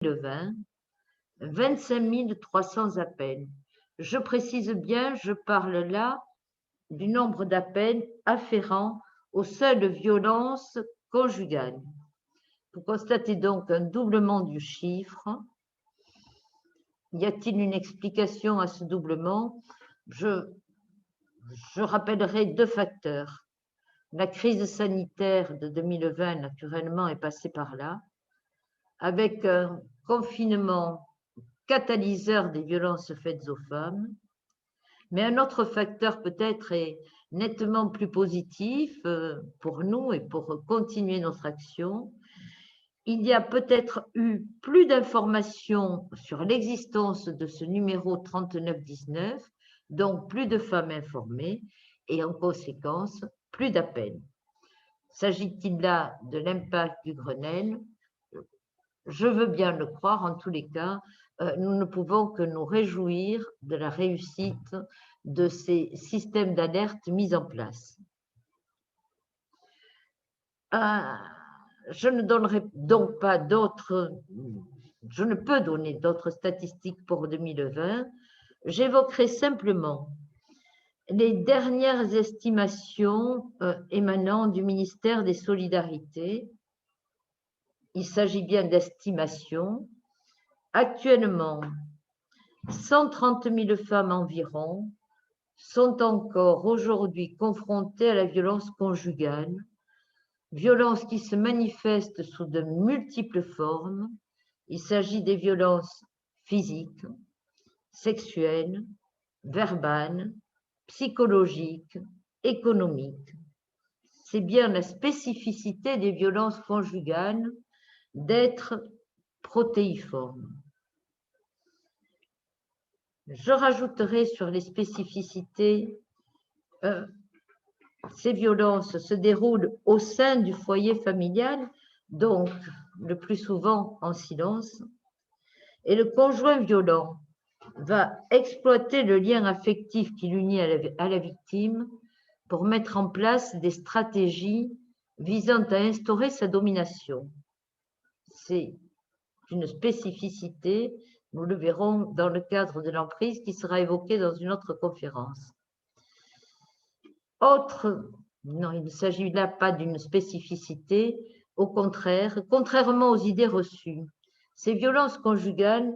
2020, 25 300 appels. Je précise bien, je parle là du nombre d'appels afférents aux seules violences conjugales. Vous constatez donc un doublement du chiffre. Y a-t-il une explication à ce doublement? Je rappellerai deux facteurs. La crise sanitaire de 2020, naturellement, est passée par là, avec un confinement catalyseur des violences faites aux femmes. Mais un autre facteur peut-être est nettement plus positif pour nous et pour continuer notre action. Il y a peut-être eu plus d'informations sur l'existence de ce numéro 3919, donc plus de femmes informées et en conséquence plus d'appels. S'agit-il là de l'impact du Grenelle? Je veux bien le croire. En tous les cas, nous ne pouvons que nous réjouir de la réussite de ces systèmes d'alerte mis en place. Je ne donnerai donc pas d'autres, je ne peux donner d'autres statistiques pour 2020. J'évoquerai simplement les dernières estimations émanant du ministère des Solidarités. Il s'agit bien d'estimations. Actuellement, 130 000 femmes environ sont encore aujourd'hui confrontées à la violence conjugale, violence qui se manifeste sous de multiples formes. Il s'agit des violences physiques, sexuelles, verbales, psychologiques, économiques. C'est bien la spécificité des violences conjugales d'être protéiformes. Je rajouterai sur les spécificités, ces violences se déroulent au sein du foyer familial, donc le plus souvent en silence, et le conjoint violent va exploiter le lien affectif qui l'unit à la victime pour mettre en place des stratégies visant à instaurer sa domination. C'est une spécificité, nous le verrons dans le cadre de l'emprise qui sera évoquée dans une autre conférence. Non, il ne s'agit là pas d'une spécificité, au contraire, contrairement aux idées reçues, ces violences conjugales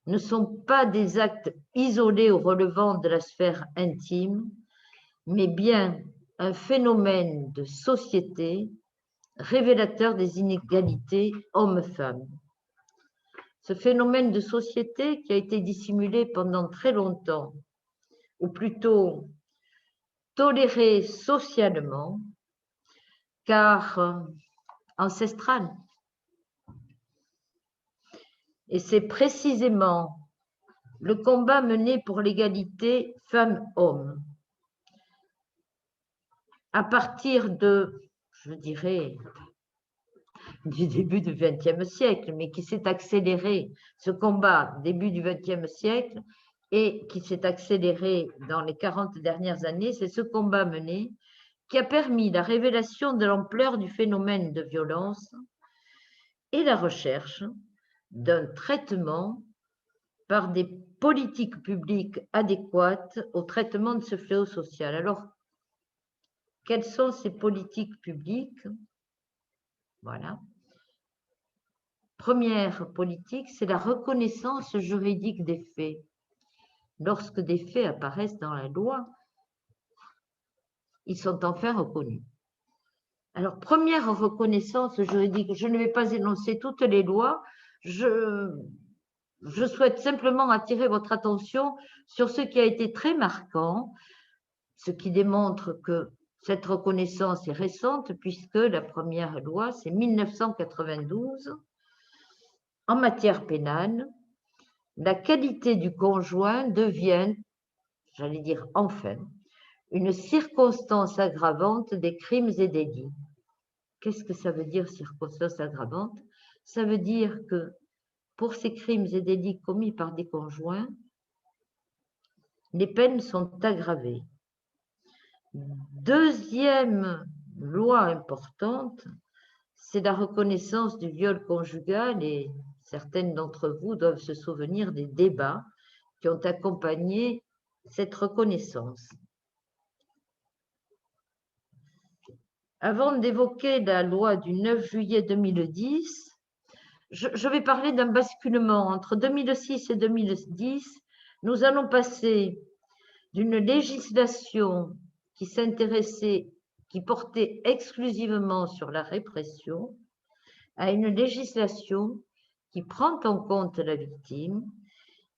ne sont pas des actes isolés ou relevant de la sphère intime, mais bien un phénomène de société révélateur des inégalités hommes-femmes. Ce phénomène de société qui a été dissimulé pendant très longtemps, ou plutôt toléré socialement, car ancestral. Et c'est précisément le combat mené pour l'égalité femmes-hommes. À partir de, je dirais, du début du XXe siècle, mais qui s'est accéléré, ce combat début du XXe siècle, et qui s'est accéléré dans les 40 dernières années, c'est ce combat mené qui a permis la révélation de l'ampleur du phénomène de violence et la recherche d'un traitement par des politiques publiques adéquates au traitement de ce fléau social. Alors, quelles sont ces politiques publiques? Voilà. Première politique, c'est la reconnaissance juridique des faits. Lorsque des faits apparaissent dans la loi, ils sont enfin reconnus. Alors, première reconnaissance juridique, je ne vais pas énoncer toutes les lois, je souhaite simplement attirer votre attention sur ce qui a été très marquant, ce qui démontre que cette reconnaissance est récente, puisque la première loi, c'est 1992. En matière pénale, la qualité du conjoint devient, j'allais dire enfin, une circonstance aggravante des crimes et délits. Qu'est-ce que ça veut dire, circonstance aggravante? Ça veut dire que pour ces crimes et délits commis par des conjoints, les peines sont aggravées. Deuxième loi importante, c'est la reconnaissance du viol conjugal, et Certaines d'entre vous doivent se souvenir des débats qui ont accompagné cette reconnaissance. Avant d'évoquer la loi du 9 juillet 2010, je vais parler d'un basculement. Entre 2006 et 2010, nous allons passer d'une législation qui s'intéressait, qui portait exclusivement sur la répression, à une législation qui prend en compte la victime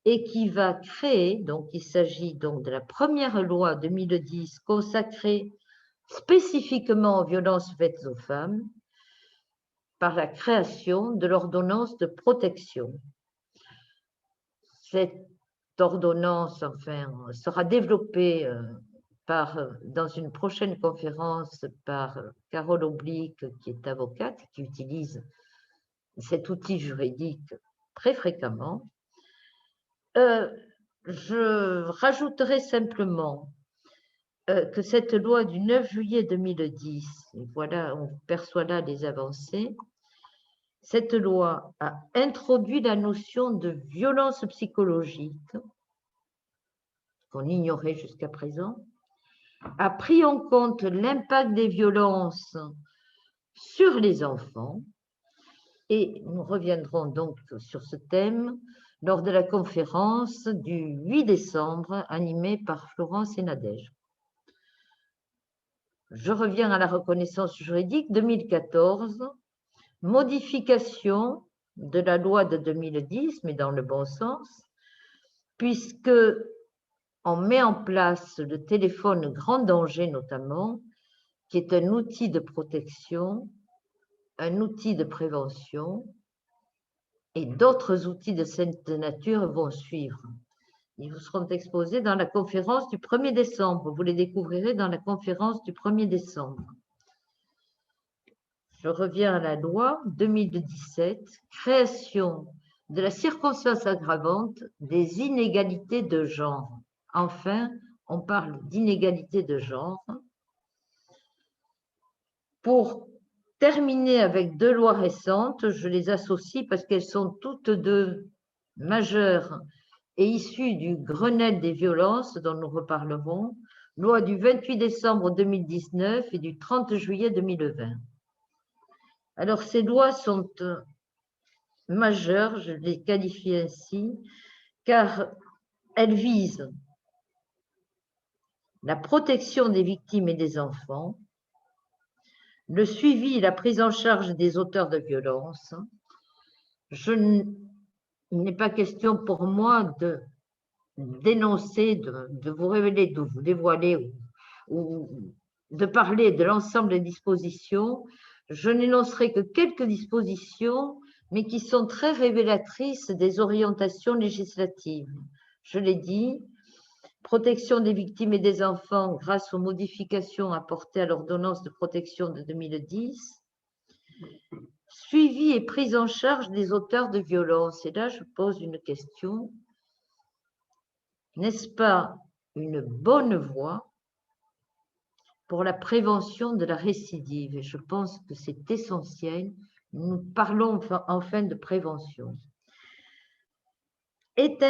et qui va créer, donc il s'agit donc de la première loi 2010 consacrée spécifiquement aux violences faites aux femmes, par la création de l'ordonnance de protection. Cette ordonnance, enfin, sera développée dans une prochaine conférence par Carole Oblique, qui est avocate, qui utilise cet outil juridique très fréquemment. Je rajouterai simplement que cette loi du 9 juillet 2010, et voilà, on perçoit là les avancées, cette loi a introduit la notion de violence psychologique, qu'on ignorait jusqu'à présent, a pris en compte l'impact des violences sur les enfants, et nous reviendrons donc sur ce thème lors de la conférence du 8 décembre animée par Florence et Nadège. Je reviens à la reconnaissance juridique 2014, modification de la loi de 2010, mais dans le bon sens, puisque on met en place le téléphone grand danger notamment, qui est un outil de protection, un outil de prévention, et d'autres outils de cette nature vont suivre. Ils vous seront exposés dans la conférence du 1er décembre. Vous les découvrirez dans la conférence du 1er décembre. Je reviens à la loi 2017, création de la circonstance aggravante des inégalités de genre. Enfin, on parle d'inégalités de genre. Pour terminer avec deux lois récentes, je les associe parce qu'elles sont toutes deux majeures et issues du Grenelle des violences dont nous reparlerons, loi du 28 décembre 2019 et du 30 juillet 2020. Alors, ces lois sont majeures, je les qualifie ainsi, car elles visent la protection des victimes et des enfants, le suivi et la prise en charge des auteurs de violences. Il n'est pas question pour moi de dénoncer, de vous révéler, de vous dévoiler ou de parler de l'ensemble des dispositions. Je n'énoncerai que quelques dispositions, mais qui sont très révélatrices des orientations législatives. Je l'ai dit, protection des victimes et des enfants grâce aux modifications apportées à l'ordonnance de protection de 2010, suivi et prise en charge des auteurs de violences. Et là, je pose une question. N'est-ce pas une bonne voie pour la prévention de la récidive? Et je pense que c'est essentiel. Nous parlons enfin de prévention. Est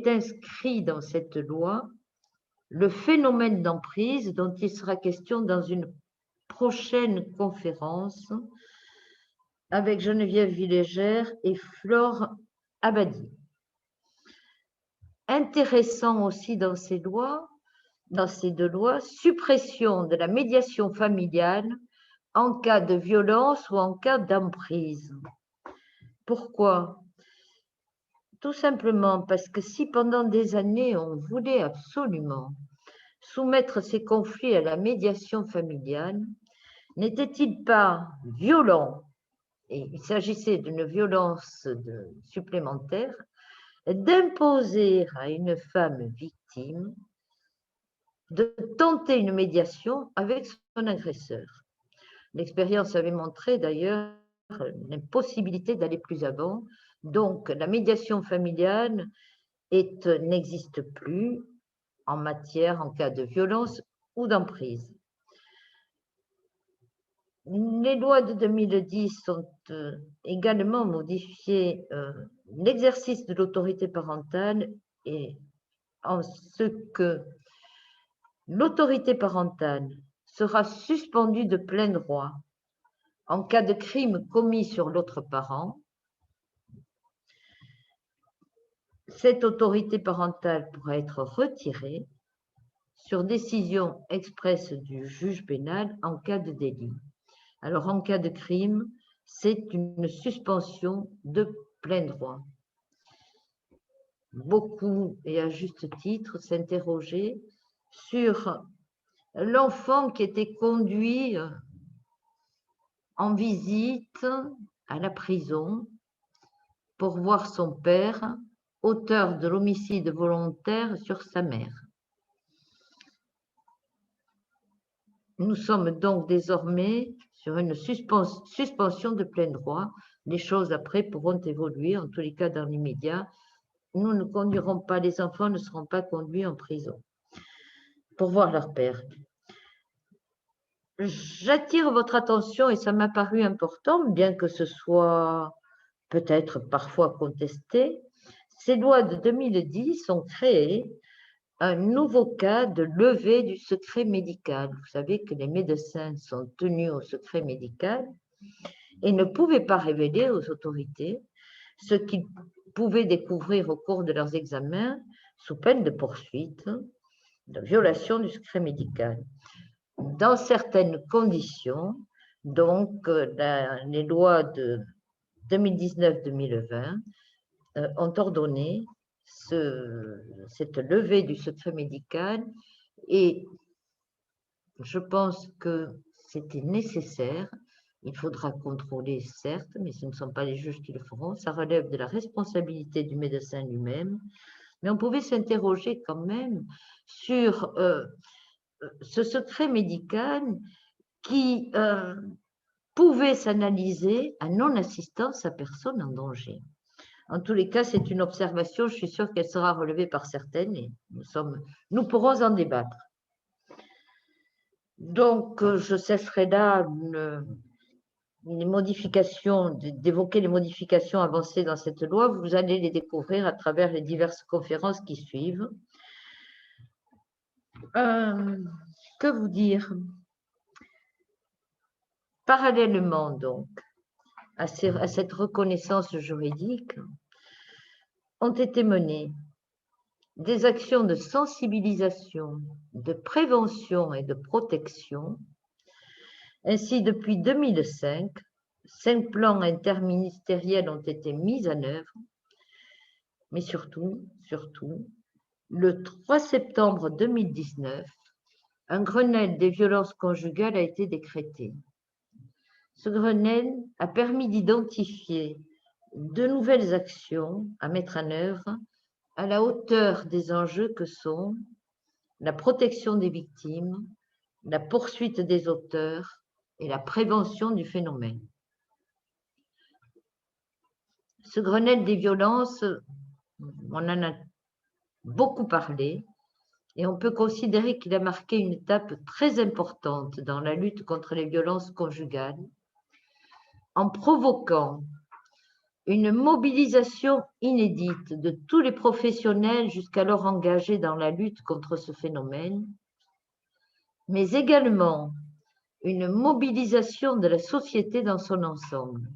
inscrit dans cette loi le phénomène d'emprise dont il sera question dans une prochaine conférence avec Geneviève Villegère et Flore Abadi. Intéressant aussi dans ces deux lois, suppression de la médiation familiale en cas de violence ou en cas d'emprise. Pourquoi? Tout simplement parce que si pendant des années on voulait absolument soumettre ces conflits à la médiation familiale, n'était-il pas violent, et il s'agissait d'une violence supplémentaire, d'imposer à une femme victime de tenter une médiation avec son agresseur? L'expérience avait montré d'ailleurs l'impossibilité d'aller plus avant. Donc, la médiation familiale n'existe plus en cas de violence ou d'emprise. Les lois de 2010 ont également modifié l'exercice de l'autorité parentale et en ce que l'autorité parentale sera suspendue de plein droit en cas de crime commis sur l'autre parent. Cette autorité parentale pourra être retirée sur décision expresse du juge pénal en cas de délit. Alors, en cas de crime, c'est une suspension de plein droit. Beaucoup, et à juste titre, s'interrogeaient sur l'enfant qui était conduit en visite à la prison pour voir son père, auteur de l'homicide volontaire sur sa mère. Nous sommes donc désormais sur une suspension de plein droit. Les choses après pourront évoluer, en tous les cas dans l'immédiat. Nous ne conduirons pas, les enfants ne seront pas conduits en prison pour voir leur père. J'attire votre attention, et ça m'a paru important, bien que ce soit peut-être parfois contesté, ces lois de 2010 ont créé un nouveau cas de levée du secret médical. Vous savez que les médecins sont tenus au secret médical et ne pouvaient pas révéler aux autorités ce qu'ils pouvaient découvrir au cours de leurs examens sous peine de poursuite, de violation du secret médical. Dans certaines conditions, donc les lois de 2019-2020 ont ordonné cette levée du secret médical, et je pense que c'était nécessaire. Il faudra contrôler, certes, mais ce ne sont pas les juges qui le feront. Ça relève de la responsabilité du médecin lui-même. Mais on pouvait s'interroger quand même sur ce secret médical qui pouvait s'analyser à non-assistance à personne en danger. En tous les cas, c'est une observation, je suis sûre qu'elle sera relevée par certaines et nous pourrons en débattre. Donc, je cesserai là d'évoquer les modifications avancées dans cette loi. Vous allez les découvrir à travers les diverses conférences qui suivent. Que vous dire? Parallèlement, donc, à cette reconnaissance juridique, ont été menées des actions de sensibilisation, de prévention et de protection. Ainsi, depuis 2005, 5 plans interministériels ont été mis en œuvre, mais surtout, le 3 septembre 2019, un Grenelle des violences conjugales a été décrété. Ce Grenelle a permis d'identifier de nouvelles actions à mettre en œuvre à la hauteur des enjeux que sont la protection des victimes, la poursuite des auteurs et la prévention du phénomène. Ce Grenelle des violences, on en a beaucoup parlé, et on peut considérer qu'il a marqué une étape très importante dans la lutte contre les violences conjugales, en provoquant une mobilisation inédite de tous les professionnels jusqu'alors engagés dans la lutte contre ce phénomène, mais également une mobilisation de la société dans son ensemble.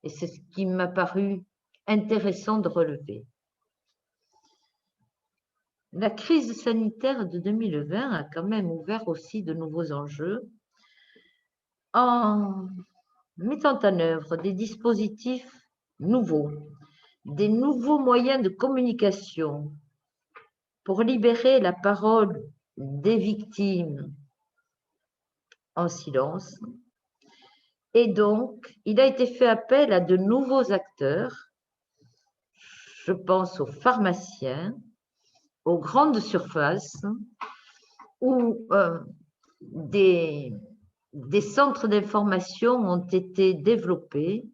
Et c'est ce qui m'a paru intéressant de relever. La crise sanitaire de 2020 a quand même ouvert aussi de nouveaux enjeux en mettant en œuvre des dispositifs nouveaux, des nouveaux moyens de communication pour libérer la parole des victimes en silence. Et donc, il a été fait appel à de nouveaux acteurs, je pense aux pharmaciens, aux grandes surfaces, où des centres d'information ont été développés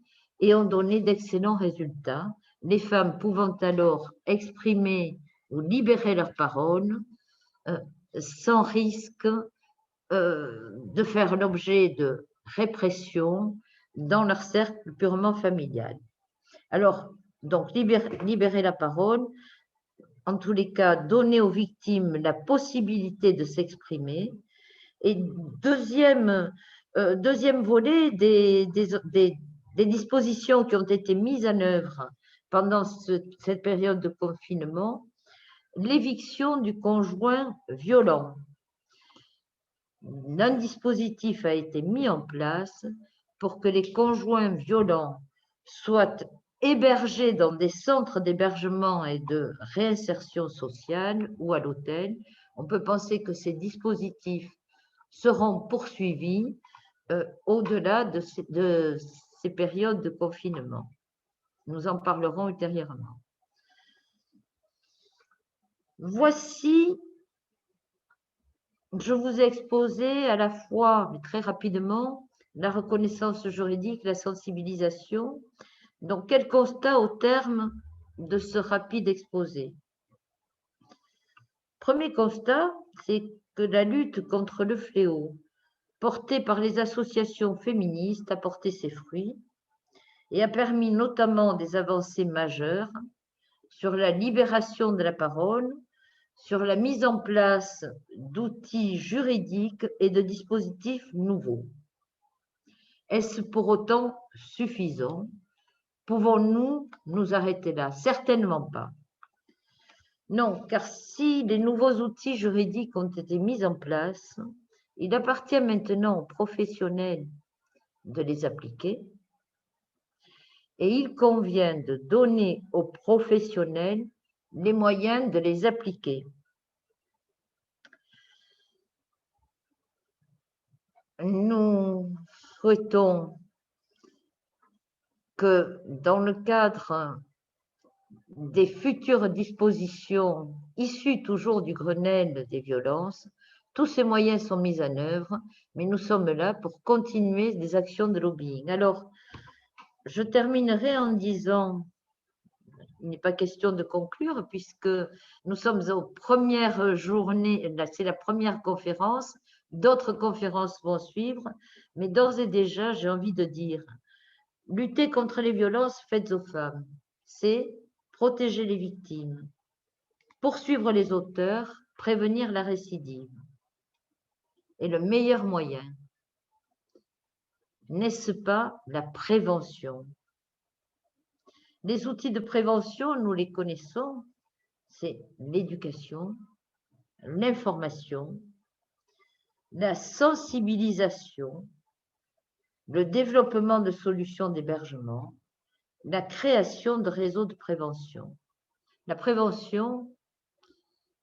et ont donné d'excellents résultats, les femmes pouvant alors exprimer ou libérer leur parole sans risque de faire l'objet de répression dans leur cercle purement familial. Alors, donc, libérer la parole, en tous les cas, donner aux victimes la possibilité de s'exprimer. Et deuxième volet des dispositions qui ont été mises en œuvre pendant cette période de confinement, l'éviction du conjoint violent. Un dispositif a été mis en place pour que les conjoints violents soient hébergés dans des centres d'hébergement et de réinsertion sociale ou à l'hôtel. On peut penser que ces dispositifs seront poursuivis au-delà de ces périodes de confinement. Nous en parlerons ultérieurement. Voici, je vous ai exposé à la fois, mais très rapidement, la reconnaissance juridique, la sensibilisation. Donc, quel constat au terme de ce rapide exposé? Premier constat, c'est que la lutte contre le fléau portée par les associations féministes a porté ses fruits et a permis notamment des avancées majeures sur la libération de la parole, sur la mise en place d'outils juridiques et de dispositifs nouveaux. Est-ce pour autant suffisant? Pouvons-nous nous arrêter là? Certainement pas. Non, car si les nouveaux outils juridiques ont été mis en place, il appartient maintenant aux professionnels de les appliquer et il convient de donner aux professionnels les moyens de les appliquer. Nous souhaitons que dans le cadre des futures dispositions issues toujours du Grenelle des violences, tous ces moyens sont mis en œuvre, mais nous sommes là pour continuer des actions de lobbying. Alors, je terminerai en disant, il n'est pas question de conclure puisque nous sommes aux premières journées, là c'est la première conférence, d'autres conférences vont suivre, mais d'ores et déjà, j'ai envie de dire, lutter contre les violences faites aux femmes, c'est protéger les victimes, poursuivre les auteurs, prévenir la récidive. Et le meilleur moyen, n'est-ce pas la prévention? Les outils de prévention, nous les connaissons, c'est l'éducation, l'information, la sensibilisation, le développement de solutions d'hébergement, la création de réseaux de prévention. La prévention,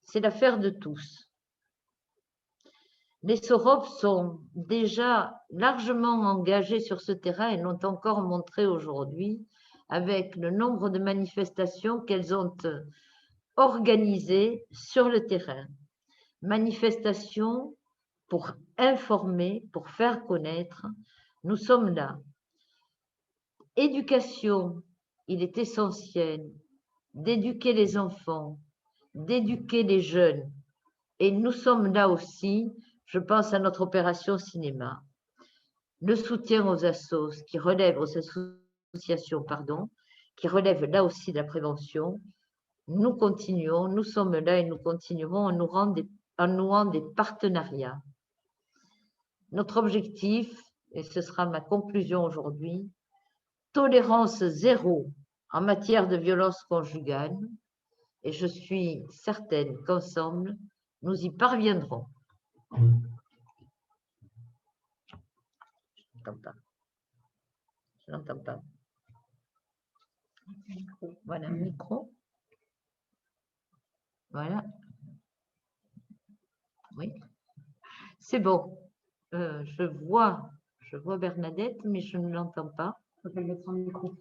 c'est l'affaire de tous. Les SOROP sont déjà largement engagés sur ce terrain et l'ont encore montré aujourd'hui avec le nombre de manifestations qu'elles ont organisées sur le terrain. Manifestations pour informer, pour faire connaître. Nous sommes là. Éducation, il est essentiel d'éduquer les enfants, d'éduquer les jeunes. Et nous sommes là aussi, je pense à notre opération cinéma. Le soutien aux associations, qui relèvent là aussi de la prévention. Nous continuons, nous sommes là et nous continuerons en nouant des partenariats. Notre objectif, et ce sera ma conclusion aujourd'hui, tolérance zéro en matière de violence conjugale, et je suis certaine qu'ensemble, nous y parviendrons. Je n'entends pas. Voilà, micro. Voilà. Oui. C'est bon. Je vois Bernadette, mais je ne l'entends pas. Je vais mettre son micro.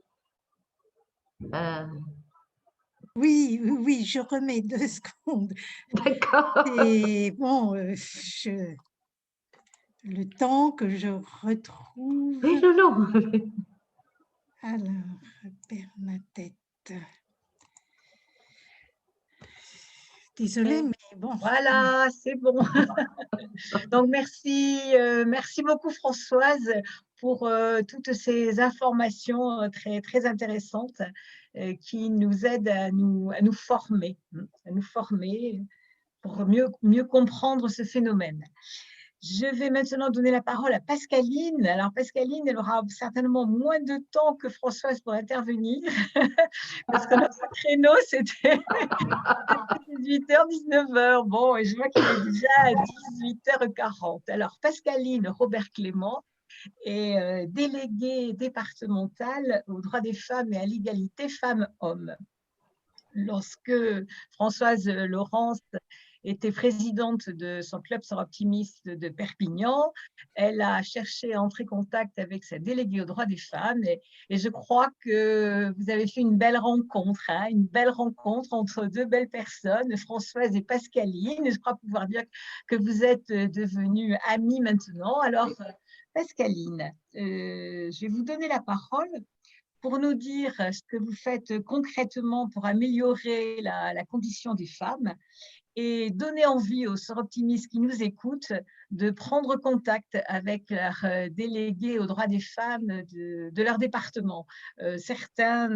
Oui, je remets 2 secondes. D'accord. Et bon, le temps que je retrouve. Oui, non. Alors, Bernadette. Désolée, mais bon. Voilà, c'est bon. Donc, merci beaucoup Françoise pour toutes ces informations très, très intéressantes qui nous aident à nous former, pour mieux comprendre ce phénomène. Je vais maintenant donner la parole à Pascaline. Alors, Pascaline, elle aura certainement moins de temps que Françoise pour intervenir, parce que notre créneau, c'était 18h, 19h. Bon, et je vois qu'il est déjà à 18h40. Alors, Pascaline Robert-Clément est déléguée départementale aux droits des femmes et à l'égalité femmes-hommes. Lorsque Françoise Laurence était présidente de son club Sœurs Optimistes de Perpignan, elle a cherché à entrer en contact avec sa déléguée aux droits des femmes et je crois que vous avez fait une belle rencontre, une belle rencontre entre deux belles personnes, Françoise et Pascaline. Et je crois pouvoir dire que vous êtes devenues amies maintenant. Alors, Pascaline, je vais vous donner la parole pour nous dire ce que vous faites concrètement pour améliorer la condition des femmes et donner envie aux sœurs optimistes qui nous écoutent de prendre contact avec leurs délégués aux droits des femmes de leur département. Certains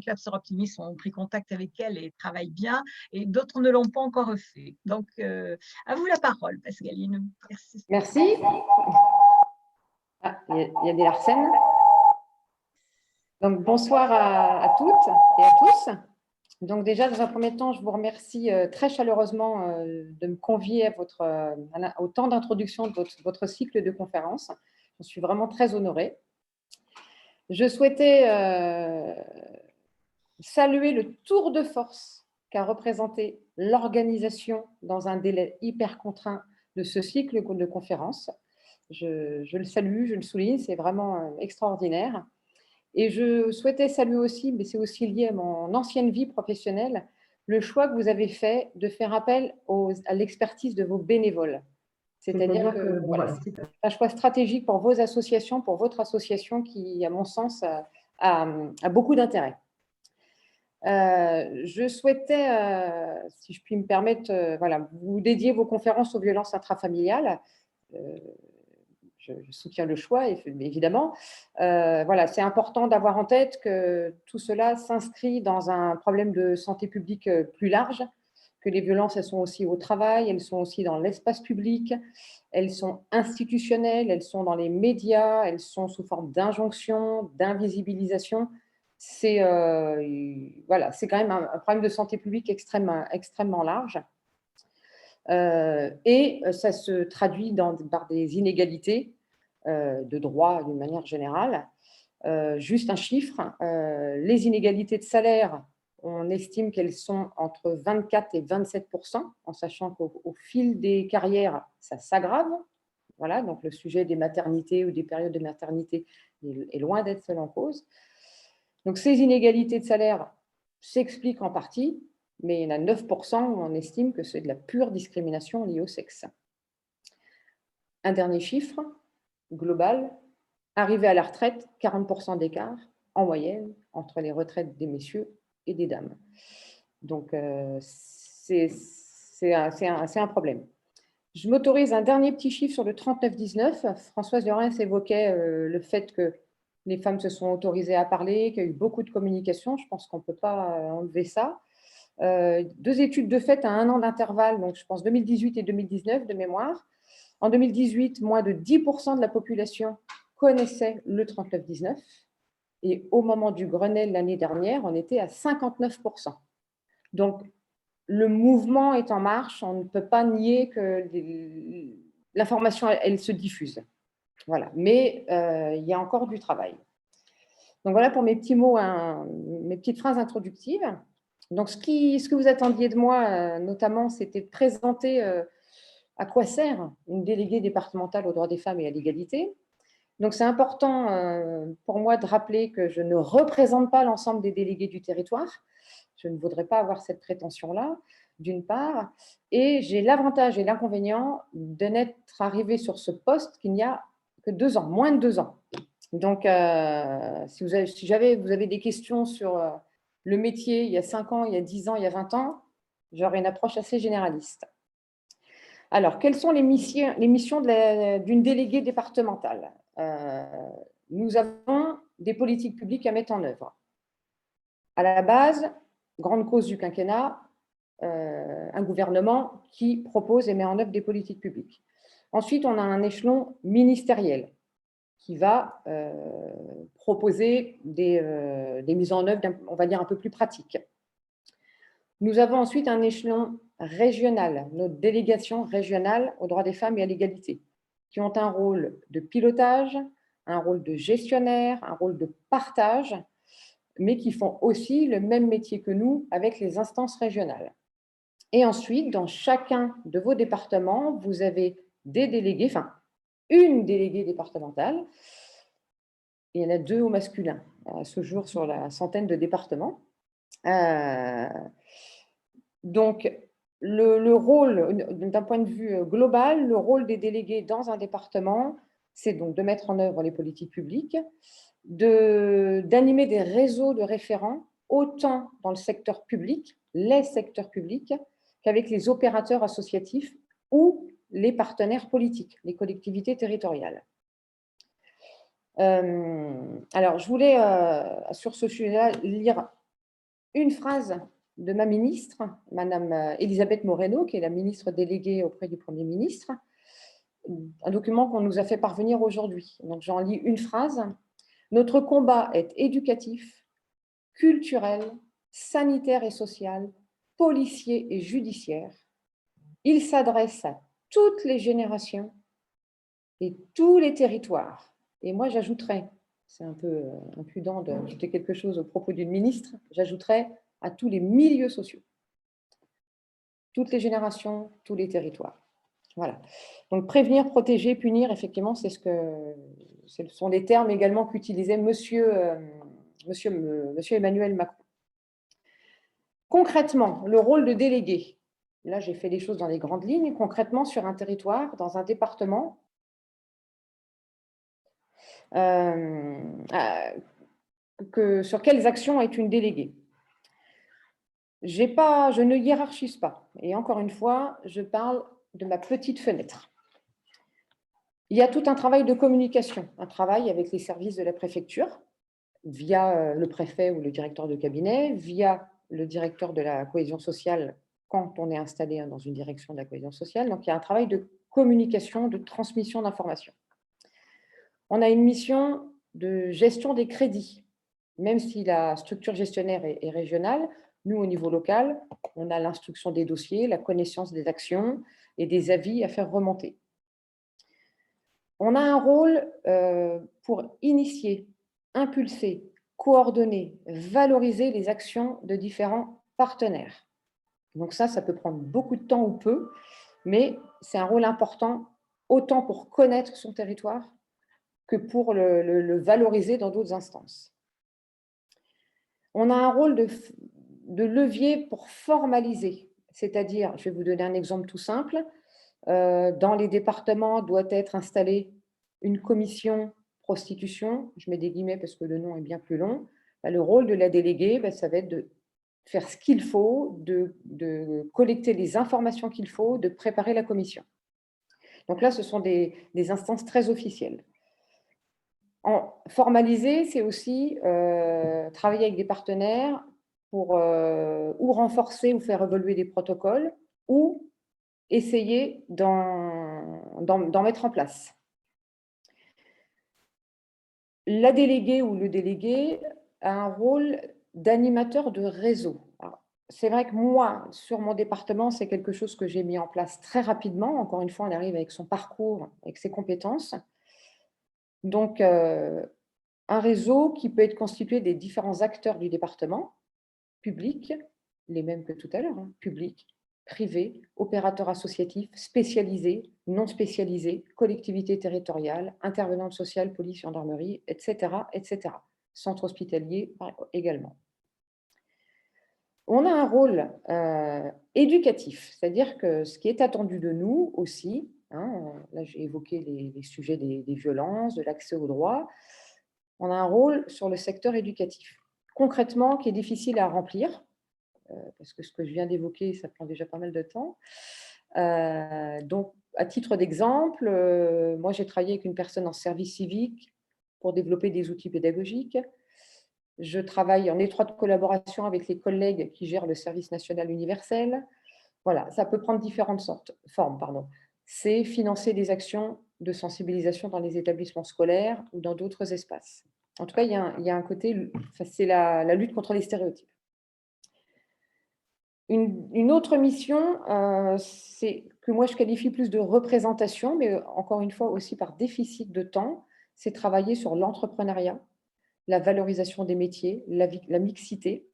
clubs sœurs optimistes ont pris contact avec elles et travaillent bien, et d'autres ne l'ont pas encore fait. Donc, à vous la parole, Pascaline. Merci. Merci. Ah, il y a des Larsen. Donc, bonsoir à toutes et à tous. Donc, déjà, dans un premier temps, je vous remercie très chaleureusement de me convier au temps d'introduction de votre cycle de conférences. Je suis vraiment très honorée. Je souhaitais saluer le tour de force qu'a représenté l'organisation dans un délai hyper contraint de ce cycle de conférences. Je le salue, je le souligne, c'est vraiment extraordinaire. Et je souhaitais saluer aussi, mais c'est aussi lié à mon ancienne vie professionnelle, le choix que vous avez fait de faire appel à l'expertise de vos bénévoles. C'est-à-dire que voilà, c'est un choix stratégique pour vos associations, pour votre association qui, à mon sens, a beaucoup d'intérêt. Je souhaitais, si je puis me permettre, voilà, vous dédier vos conférences aux violences intrafamiliales. Je soutiens le choix, évidemment. Voilà, c'est important d'avoir en tête que tout cela s'inscrit dans un problème de santé publique plus large, que les violences, elles sont aussi au travail, elles sont aussi dans l'espace public, elles sont institutionnelles, elles sont dans les médias, elles sont sous forme d'injonction, d'invisibilisation. C'est voilà, c'est quand même un problème de santé publique extrêmement large. Et ça se traduit par des inégalités de droit d'une manière générale. Juste un chiffre, les inégalités de salaire, on estime qu'elles sont entre 24 et 27%, en sachant qu'au fil des carrières, ça s'aggrave. Voilà, donc le sujet des maternités ou des périodes de maternité est loin d'être seul en cause. Donc ces inégalités de salaire s'expliquent en partie, mais il y en a 9% où on estime que c'est de la pure discrimination liée au sexe. Un dernier chiffre global, arrivé à la retraite, 40% d'écart en moyenne entre les retraites des messieurs et des dames. Donc, c'est un problème. Je m'autorise un dernier petit chiffre sur le 3919. Françoise Laurence évoquait le fait que les femmes se sont autorisées à parler, qu'il y a eu beaucoup de communication. Je pense qu'on ne peut pas enlever ça. 2 études de fait à 1 an d'intervalle, donc je pense 2018 et 2019 de mémoire. En 2018, moins de 10% de la population connaissait le 3919 et au moment du Grenelle l'année dernière, on était à 59%. Donc, le mouvement est en marche, on ne peut pas nier que l'information, elle se diffuse. Voilà, mais il y a encore du travail. Donc, voilà pour mes petits mots, mes petites phrases introductives. Donc, ce que vous attendiez de moi, notamment, c'était de présenter à quoi sert une déléguée départementale aux droits des femmes et à l'égalité. Donc, c'est important pour moi de rappeler que je ne représente pas l'ensemble des délégués du territoire. Je ne voudrais pas avoir cette prétention-là, d'une part. Et j'ai l'avantage et l'inconvénient de n'être arrivée sur ce poste qu'il n'y a que 2 ans, moins de 2 ans. Donc, si vous avez des questions sur le métier il y a 5 ans, il y a 10 ans, il y a 20 ans, J'aurai une approche assez généraliste. Alors, quelles sont les missions d'une déléguée départementale? Nous avons des politiques publiques à mettre en œuvre. À la base, grande cause du quinquennat, un gouvernement qui propose et met en œuvre des politiques publiques. Ensuite, on a un échelon ministériel qui va proposer des mises en œuvre, on va dire, un peu plus pratiques. Nous avons ensuite un échelon régional, nos délégations régionales aux droits des femmes et à l'égalité, qui ont un rôle de pilotage, un rôle de gestionnaire, un rôle de partage, mais qui font aussi le même métier que nous avec les instances régionales. Et ensuite, dans chacun de vos départements, vous avez des délégués, enfin, une déléguée départementale. Il y en a 2 au masculin à ce jour sur la centaine de départements. Donc, le rôle, d'un point de vue global, le rôle des délégués dans un département, c'est donc de mettre en œuvre les politiques publiques, d'animer des réseaux de référents, autant dans le secteur public, les secteurs publics, qu'avec les opérateurs associatifs ou les partenaires politiques, les collectivités territoriales. Alors, je voulais, sur ce sujet-là, lire une phrase de ma ministre, Madame Elisabeth Moreno, qui est la ministre déléguée auprès du Premier ministre, un document qu'on nous a fait parvenir aujourd'hui. Donc, j'en lis une phrase. « Notre combat est éducatif, culturel, sanitaire et social, policier et judiciaire. Il s'adresse à toutes les générations et tous les territoires. » Et moi, j'ajouterais, c'est un peu impudent d'ajouter quelque chose au propos d'une ministre, j'ajouterais à tous les milieux sociaux. Toutes les générations, tous les territoires. Voilà. Donc, prévenir, protéger, punir, effectivement, ce sont les termes également qu'utilisait monsieur Emmanuel Macron. Concrètement, le rôle de délégué. Là, j'ai fait les choses dans les grandes lignes. Concrètement, sur un territoire, dans un département, sur quelles actions est une déléguée? Je ne hiérarchise pas. Et encore une fois, je parle de ma petite fenêtre. Il y a tout un travail de communication, un travail avec les services de la préfecture, via le préfet ou le directeur de cabinet, via le directeur de la cohésion sociale quand on est installé dans une direction de la cohésion sociale. Donc, il y a un travail de communication, de transmission d'informations. On a une mission de gestion des crédits. Même si la structure gestionnaire est régionale, nous, au niveau local, on a l'instruction des dossiers, la connaissance des actions et des avis à faire remonter. On a un rôle pour initier, impulser, coordonner, valoriser les actions de différents partenaires. Donc ça peut prendre beaucoup de temps ou peu, mais c'est un rôle important, autant pour connaître son territoire que pour le valoriser dans d'autres instances. On a un rôle de levier pour formaliser, c'est-à-dire, je vais vous donner un exemple tout simple, dans les départements doit être installée une commission prostitution, je mets des guillemets parce que le nom est bien plus long. Le rôle de la déléguée, ça va être de faire ce qu'il faut, de collecter les informations qu'il faut, de préparer la commission. Donc là, ce sont des instances très officielles. Formaliser, c'est aussi travailler avec des partenaires pour ou renforcer ou faire évoluer des protocoles ou essayer d'en mettre en place. La déléguée ou le délégué a un rôle d'animateur de réseau. C'est vrai que moi, sur mon département, c'est quelque chose que j'ai mis en place très rapidement. Encore une fois, on arrive avec son parcours, avec ses compétences. Donc, un réseau qui peut être constitué des différents acteurs du département, public, les mêmes que tout à l'heure, public, privé, opérateurs associatifs, spécialisés, non spécialisés, collectivités territoriales, intervenantes sociales, police, gendarmerie, etc., etc. Centre hospitalier également. On a un rôle éducatif, c'est-à-dire que ce qui est attendu de nous aussi, là j'ai évoqué les sujets des violences, de l'accès aux droits, on a un rôle sur le secteur éducatif. Concrètement, qui est difficile à remplir, parce que ce que je viens d'évoquer, ça prend déjà pas mal de temps. Donc, à titre d'exemple, moi, j'ai travaillé avec une personne en service civique pour développer des outils pédagogiques. Je travaille en étroite collaboration avec les collègues qui gèrent le service national universel. Voilà, ça peut prendre différentes formes. C'est financer des actions de sensibilisation dans les établissements scolaires ou dans d'autres espaces. En tout cas, il y a un côté, c'est la lutte contre les stéréotypes. Une autre mission, c'est que moi je qualifie plus de représentation, mais encore une fois aussi par déficit de temps, c'est travailler sur l'entrepreneuriat, la valorisation des métiers, la mixité.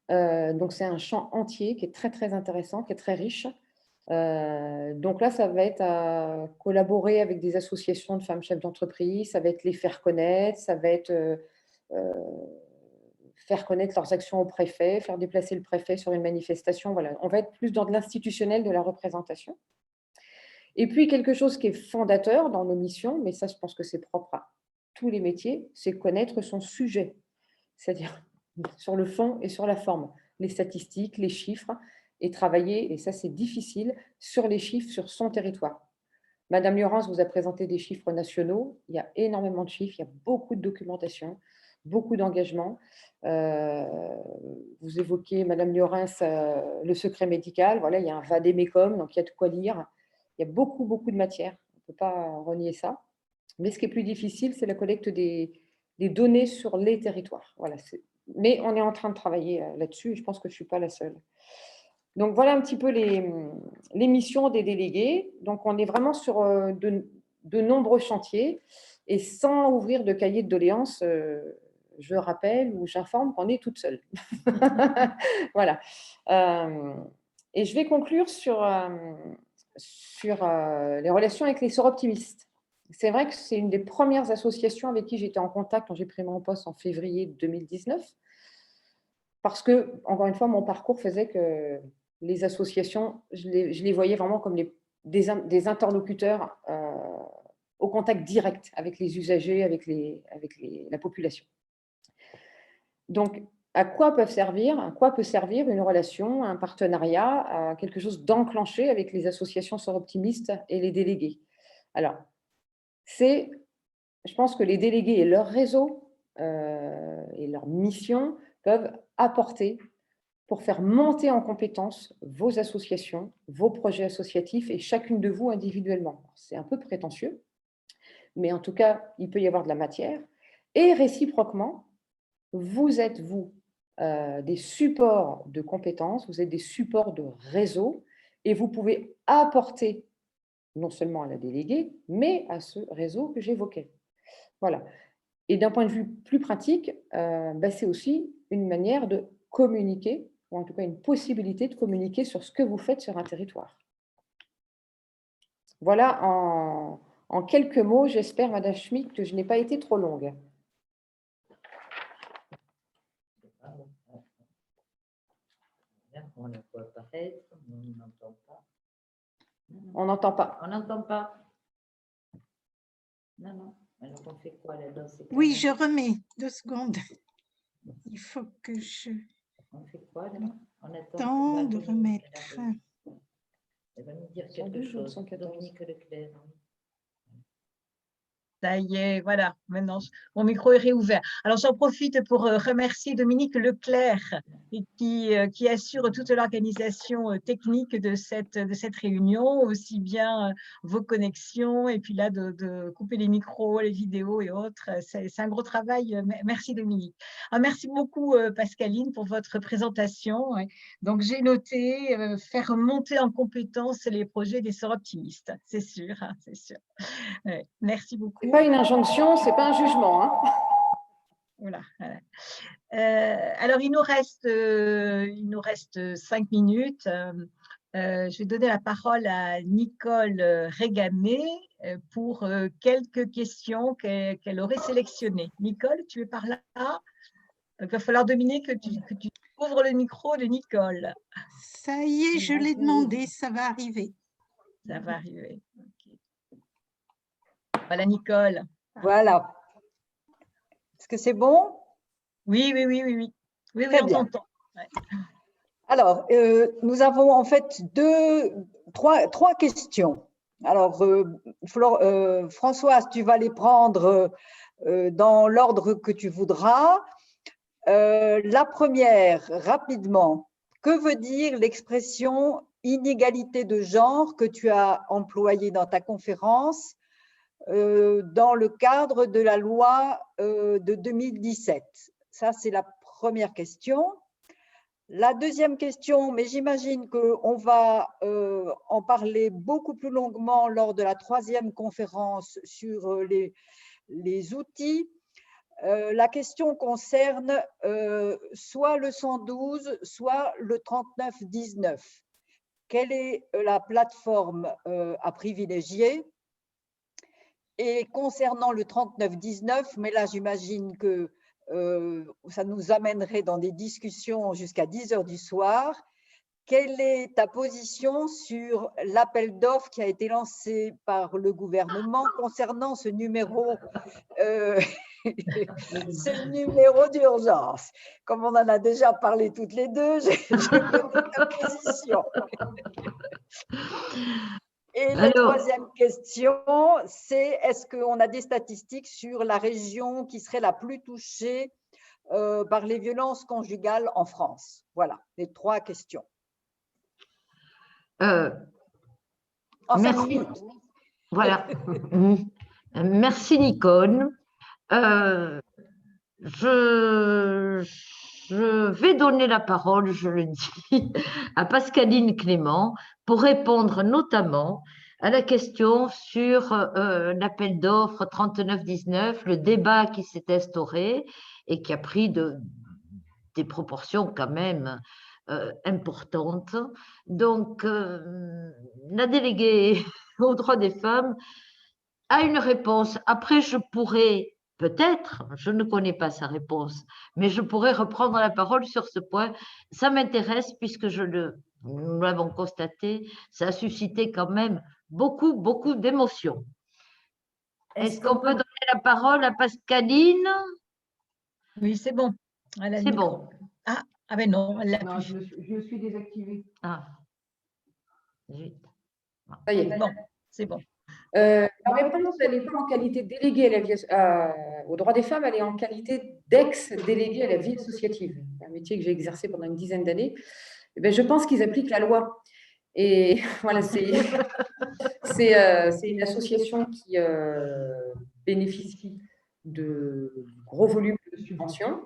Donc c'est un champ entier qui est très très intéressant, qui est très riche. Donc là, ça va être à collaborer avec des associations de femmes chefs d'entreprise, ça va être les faire connaître, ça va être faire connaître leurs actions au préfet, faire déplacer le préfet sur une manifestation. Voilà, on va être plus dans de l'institutionnel, de la représentation. Et puis, quelque chose qui est fondateur dans nos missions, mais ça, je pense que c'est propre à tous les métiers, c'est connaître son sujet, c'est-à-dire sur le fond et sur la forme, les statistiques, les chiffres, et travailler, et ça, c'est difficile, sur les chiffres sur son territoire. Madame Llorens vous a présenté des chiffres nationaux. Il y a énormément de chiffres, il y a beaucoup de documentation, beaucoup d'engagement. Vous évoquez, Madame Llorens, le secret médical. Voilà, il y a un vadémécum, donc il y a de quoi lire. Il y a beaucoup, beaucoup de matière. On ne peut pas renier ça. Mais ce qui est plus difficile, c'est la collecte des données sur les territoires. Voilà, mais on est en train de travailler là-dessus et je pense que je ne suis pas la seule. Donc, voilà un petit peu les missions des délégués. Donc, on est vraiment sur de nombreux chantiers et sans ouvrir de cahier de doléances, je rappelle ou j'informe qu'on est toute seule. Voilà. Et je vais conclure sur les relations avec les sœurs optimistes. C'est vrai que c'est une des premières associations avec qui j'étais en contact quand j'ai pris mon poste en février 2019. Parce que, encore une fois, mon parcours faisait que les associations, je les voyais vraiment comme des interlocuteurs au contact direct avec les usagers, avec la population. Donc, à quoi peut servir une relation, un partenariat, quelque chose d'enclenché avec les associations sœurs optimistes et les délégués? Alors, je pense que les délégués et leur réseau et leur mission peuvent apporter pour faire monter en compétence vos associations, vos projets associatifs et chacune de vous individuellement. C'est un peu prétentieux, mais en tout cas, il peut y avoir de la matière. Et réciproquement, vous êtes, des supports de compétences, vous êtes des supports de réseau et vous pouvez apporter non seulement à la déléguée, mais à ce réseau que j'évoquais. Voilà. Et d'un point de vue plus pratique, c'est aussi une manière de communiquer, ou en tout cas une possibilité de communiquer sur ce que vous faites sur un territoire. Voilà en quelques mots, j'espère, Madame Schmitt, que je n'ai pas été trop longue. On la voit apparaître, mais on n'entend pas. On n'entend pas. On n'entend pas. Non, non. Alors on fait quoi là-dedans? Oui, je remets 2 secondes. Il faut que je On fait quoi là? On tente de remettre. Elle va nous dire quelque chose. Dominique Leclerc. Ça y est, voilà, maintenant mon micro est réouvert. Alors j'en profite pour remercier Dominique Leclerc qui assure toute l'organisation technique de cette réunion, aussi bien vos connexions et puis là de couper les micros, les vidéos et autres. C'est un gros travail. Merci Dominique. Alors, merci beaucoup Pascaline pour votre présentation. Donc j'ai noté faire monter en compétence les projets des sœurs optimistes, c'est sûr, hein, c'est sûr. Ouais, merci beaucoup. Ce n'est pas une injonction, ce n'est pas un jugement. Hein. Voilà. Alors, il nous reste 5 minutes. Je vais donner la parole à Nicole Régamé pour quelques questions qu'elle aurait sélectionnées. Nicole, tu es par là? Il va falloir, Dominique, que tu ouvres le micro de Nicole. Ça y est, je l'ai demandé, ça va arriver. Ça va arriver. Okay. Voilà, Nicole. Voilà. Est-ce que c'est bon? Oui, oui, oui, oui, oui. Oui, Très on bien. t'entend. Ouais. Alors, nous avons en fait trois questions. Alors, Françoise, tu vas les prendre dans l'ordre que tu voudras. La première, rapidement, que veut dire l'expression inégalité de genre que tu as employée dans ta conférence dans le cadre de la loi de 2017? Ça, c'est la première question. La deuxième question, mais j'imagine qu'on va en parler beaucoup plus longuement lors de la troisième conférence sur les outils. La question concerne soit le 112, soit le 3919. Quelle est la plateforme à privilégier? Et concernant le 3919, mais là j'imagine que ça nous amènerait dans des discussions jusqu'à 10 heures du soir. Quelle est ta position sur l'appel d'offres qui a été lancé par le gouvernement concernant ce numéro ce numéro d'urgence? Comme on en a déjà parlé toutes les deux, je connais ta position. Et la troisième question, c'est est-ce qu'on a des statistiques sur la région qui serait la plus touchée par les violences conjugales en France? Voilà, les trois questions. En 5 minutes. Voilà. Merci, Nicole. Je vais donner la parole, je le dis, à Pascaline Clément pour répondre notamment à la question sur l'appel d'offres 3919, le débat qui s'est instauré et qui a pris des proportions quand même importantes. Donc, la déléguée aux droits des femmes a une réponse. Après, je pourrais peut-être, je ne connais pas sa réponse, mais je pourrais reprendre la parole sur ce point. Ça m'intéresse puisque nous l'avons constaté, ça a suscité quand même beaucoup d'émotions. Est-ce qu'on peut donner la parole à Pascaline? Oui, c'est bon. C'est bon. Ah ben non, elle l'a Non, plus. je suis désactivée. Ah. Zut. Ça y est. Bon, c'est bon. La réponse, elle n'est pas en qualité de déléguée aux droits des femmes, elle est en qualité d'ex-déléguée à la vie associative. C'est un métier que j'ai exercé pendant une dizaine d'années. Eh bien, je pense qu'ils appliquent la loi. Et voilà, c'est une association qui bénéficie de gros volumes de subventions.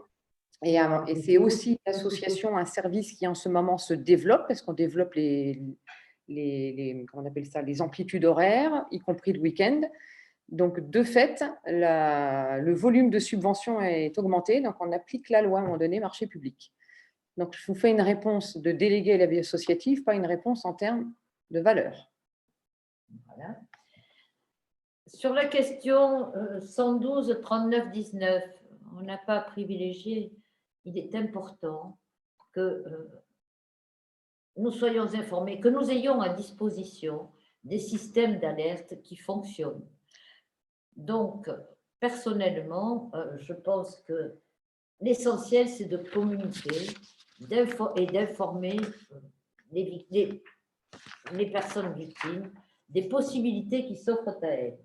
Et c'est aussi une association, un service qui en ce moment se développe, parce qu'on développe comment on appelle ça, les amplitudes horaires, y compris le week-end. Donc, de fait, le volume de subventions est augmenté. Donc, on applique la loi à un moment donné, marché public. Donc, je vous fais une réponse de délégué à la vie associative, pas une réponse en termes de valeur. Voilà. Sur la question 112 39 19, on n'a pas privilégié. Il est important que nous soyons informés, que nous ayons à disposition des systèmes d'alerte qui fonctionnent. Donc, personnellement, je pense que l'essentiel, c'est de communiquer et d'informer les personnes victimes des possibilités qui s'offrent à elles.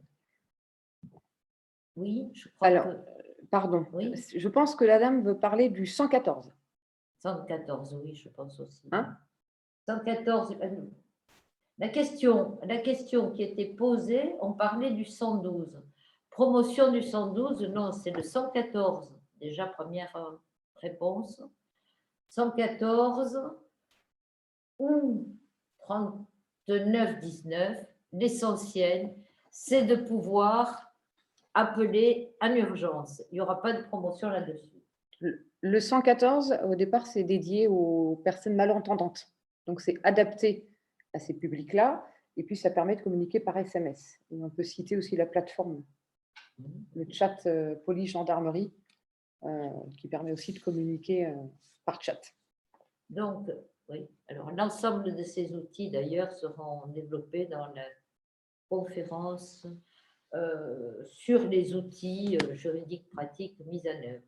Oui, je crois que… Pardon, oui. Je pense que la dame veut parler du 114. 114, oui, je pense aussi. Hein? 114, la question qui était posée, on parlait du 112. Promotion du 112, non, c'est le 114. Déjà, première réponse. 114 ou 3919, l'essentiel, c'est de pouvoir appeler en urgence. Il n'y aura pas de promotion là-dessus. Le 114, au départ, c'est dédié aux personnes malentendantes. Donc, c'est adapté à ces publics-là. Et puis, ça permet de communiquer par SMS. Et on peut citer aussi la plateforme, le chat police-gendarmerie, qui permet aussi de communiquer par chat. Donc, oui. Alors, l'ensemble de ces outils, d'ailleurs, seront développés dans la conférence sur les outils juridiques pratiques mis en œuvre.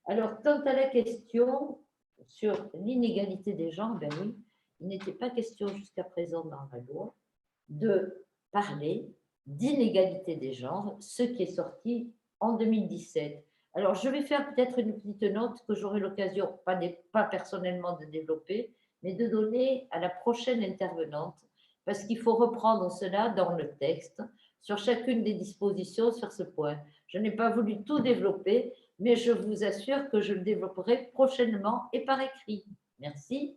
Alors, quant à la question sur l'inégalité des genres, ben oui, il n'était pas question jusqu'à présent dans la loi de parler d'inégalité des genres, ce qui est sorti en 2017. Alors, je vais faire peut-être une petite note que j'aurai l'occasion, pas personnellement de développer, mais de donner à la prochaine intervenante, parce qu'il faut reprendre cela dans le texte, sur chacune des dispositions sur ce point. Je n'ai pas voulu tout développer, mais je vous assure que je le développerai prochainement et par écrit. Merci.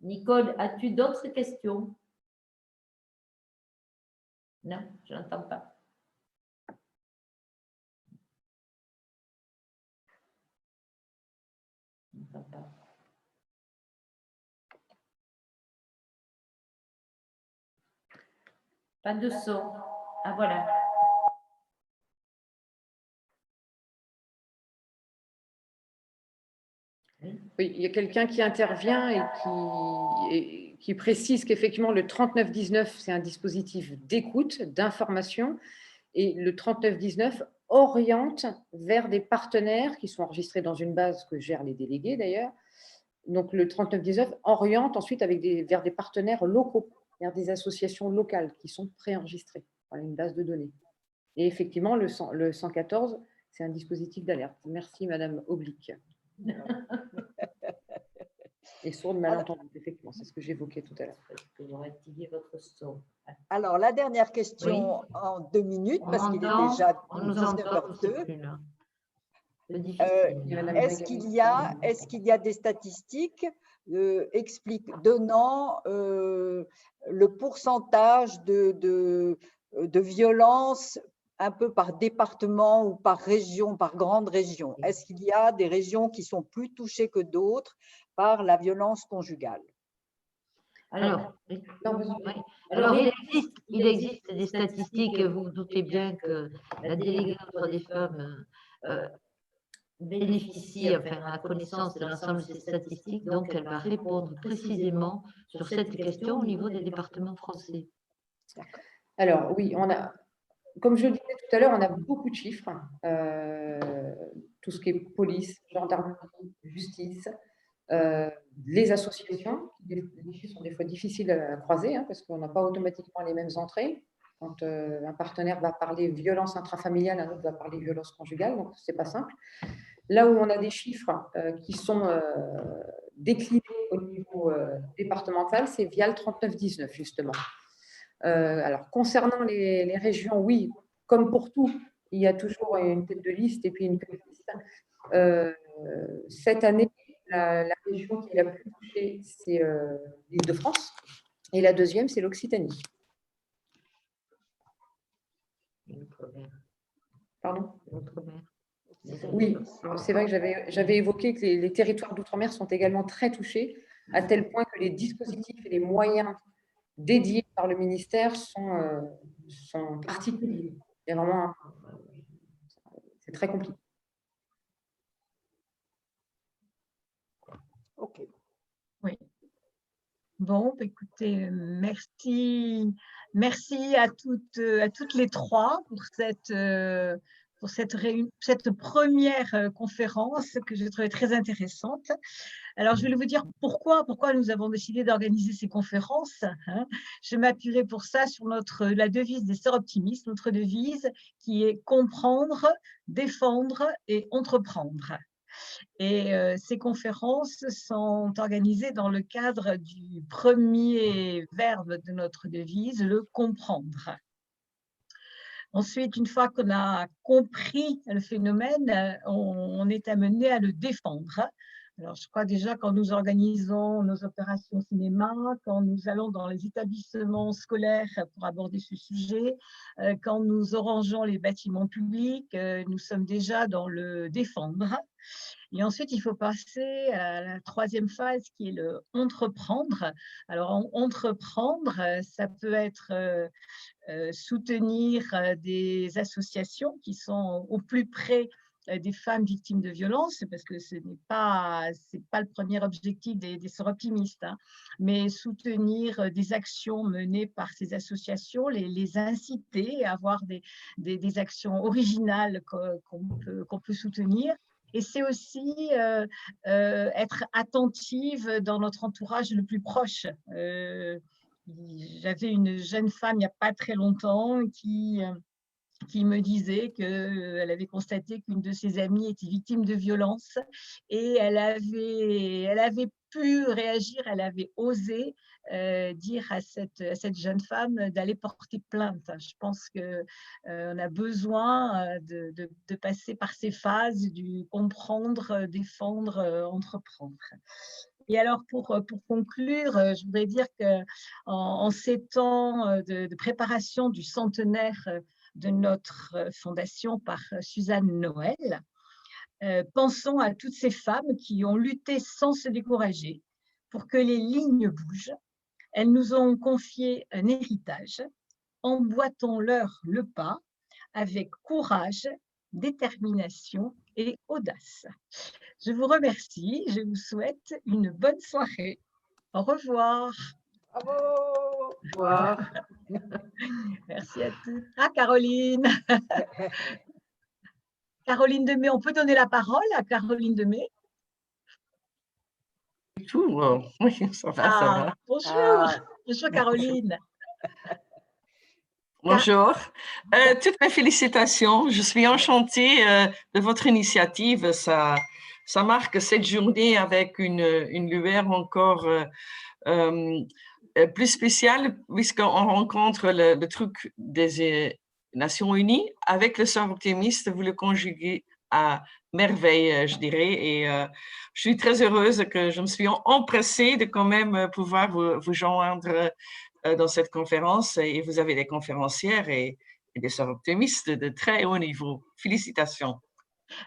Nicole, as-tu d'autres questions? Non, je n'entends pas. Je n'entends pas. Pas de son. Ah, voilà. Oui, il y a quelqu'un qui intervient et qui précise qu'effectivement, le 3919, c'est un dispositif d'écoute, d'information, et le 3919 oriente vers des partenaires qui sont enregistrés dans une base que gèrent les délégués d'ailleurs. Donc, le 3919 oriente ensuite vers des partenaires locaux, vers des associations locales qui sont préenregistrées dans une base de données. Et effectivement, le 114, c'est un dispositif d'alerte. Merci, Madame Oblique. Et sourde malentendue, effectivement, c'est ce que j'évoquais tout à l'heure. Que vous activiez votre son. Alors, la dernière question en 2 minutes, parce qu'il est déjà 19h02. Est-ce qu'il y a des statistiques donnant le pourcentage de violences un peu par département ou par région, par grande région? Est-ce qu'il y a des régions qui sont plus touchées que d'autres par la violence conjugale? Alors, il existe des statistiques, vous vous doutez bien que la délégation des femmes bénéficie, enfin, à la connaissance de l'ensemble de ces statistiques, donc elle va répondre précisément sur cette question au niveau des départements français. Alors, oui, comme je le disais tout à l'heure, on a beaucoup de chiffres, tout ce qui est police, gendarmerie, justice, les associations. Les chiffres sont des fois difficiles à croiser parce qu'on n'a pas automatiquement les mêmes entrées. Quand un partenaire va parler violence intrafamiliale, un autre va parler violence conjugale, donc ce n'est pas simple. Là où on a des chiffres qui sont déclinés au niveau départemental, c'est via le 3919, justement. Alors, concernant les régions, oui, comme pour tout, il y a toujours une tête de liste et puis une queue de liste. Cette année, la région qui est la plus touchée, c'est l'Île-de-France. Et la deuxième, c'est l'Occitanie. Pardon ? Oui, c'est vrai que j'avais évoqué que les territoires d'outre-mer sont également très touchés, à tel point que les dispositifs et les moyens dédiés par le ministère sont particuliers. C'est très compliqué. OK. Oui. Bon, écoutez, merci à toutes les trois pour cette première conférence que je trouvais très intéressante. Alors, je vais vous dire pourquoi nous avons décidé d'organiser ces conférences. Je m'appuierai pour ça sur la devise des Sœurs Optimistes, notre devise qui est comprendre, défendre et entreprendre. Et ces conférences sont organisées dans le cadre du premier verbe de notre devise, le comprendre. Ensuite, une fois qu'on a compris le phénomène, on est amené à le défendre. Alors, je crois déjà quand nous organisons nos opérations cinéma, quand nous allons dans les établissements scolaires pour aborder ce sujet, quand nous orangeons les bâtiments publics, nous sommes déjà dans le défendre. Et ensuite, il faut passer à la troisième phase qui est le entreprendre. Alors, entreprendre, ça peut être soutenir des associations qui sont au plus près des femmes victimes de violences, parce que ce n'est pas le premier objectif des Sœurs Optimistes, mais soutenir des actions menées par ces associations, les inciter à avoir des actions originales qu'on peut soutenir. Et c'est aussi être attentive dans notre entourage le plus proche. J'avais une jeune femme il n'y a pas très longtemps qui me disait qu'elle avait constaté qu'une de ses amies était victime de violence et elle avait pu réagir, elle avait osé dire à cette jeune femme d'aller porter plainte. Je pense qu'on a besoin de passer par ces phases, du comprendre, défendre, entreprendre. Et alors, pour conclure, je voudrais dire qu'en ces temps de préparation du centenaire de notre fondation par Suzanne Noël, pensons à toutes ces femmes qui ont lutté sans se décourager pour que les lignes bougent. Elles nous ont confié un héritage. Emboîtons-leur le pas avec courage, détermination et audace. Je vous remercie. Je vous souhaite une bonne soirée. Au revoir. Bravo! Au revoir. Merci à tous. Ah, Caroline. Caroline Demey, on peut donner la parole à Caroline Demey. Tout, oui, ça va, ça Ah, va. bonjour. Ah, Bonjour, Caroline. Bonjour. Toutes mes félicitations. Je suis enchantée de votre initiative. Ça marque cette journée avec une lueur encore plus spéciale, puisqu'on rencontre le truc des Nations Unies. Avec le sort optimiste, vous le conjuguez à merveille, je dirais. Et je suis très heureuse que je me suis empressée de quand même pouvoir vous joindre dans cette conférence. Et vous avez des conférencières et des sœurs optimistes de très haut niveau. Félicitations.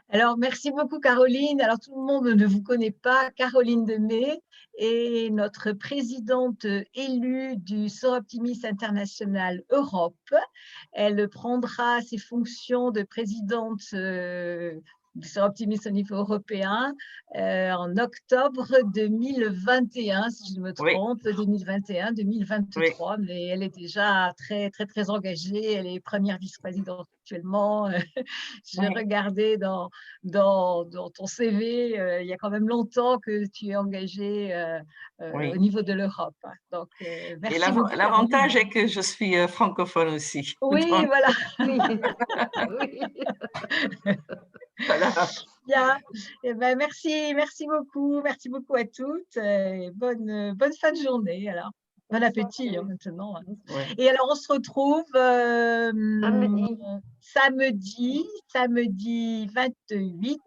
Alors, merci beaucoup, Caroline. Alors, tout le monde ne vous connaît pas. Caroline Demey est notre présidente élue du Sœurs Optimistes International Europe. Elle prendra ses fonctions de présidente du Sœurs Optimistes au niveau européen en octobre 2021, si je ne me trompe, 2021-2023. Mais elle est déjà très, très, très engagée. Elle est première vice-présidente actuellement. J'ai regardé dans ton CV, il y a quand même longtemps que tu es engagée au niveau de l'Europe. Donc, merci beaucoup. L'avantage est que je suis francophone aussi. Oui, Donc, voilà. Oui. Oui. voilà. Bien. Eh ben, merci beaucoup à toutes. Bonne fin de journée. Alors, bon appétit maintenant. Ouais. Et alors, on se retrouve Samedi. samedi 28,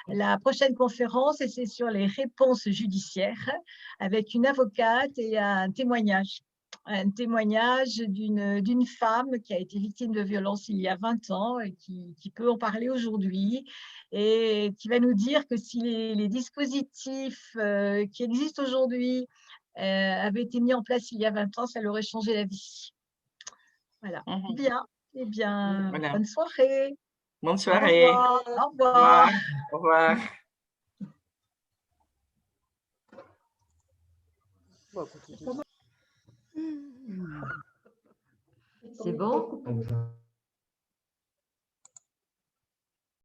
la prochaine conférence, et c'est sur les réponses judiciaires avec une avocate et un témoignage d'une femme qui a été victime de violence il y a 20 ans et qui peut en parler aujourd'hui et qui va nous dire que si les dispositifs qui existent aujourd'hui avaient été mis en place il y a 20 ans, ça leur aurait changé la vie. Voilà. Bien. Eh bien, Voilà. bonne soirée. Bonne soirée. Au revoir. Au revoir. Au revoir. C'est bon?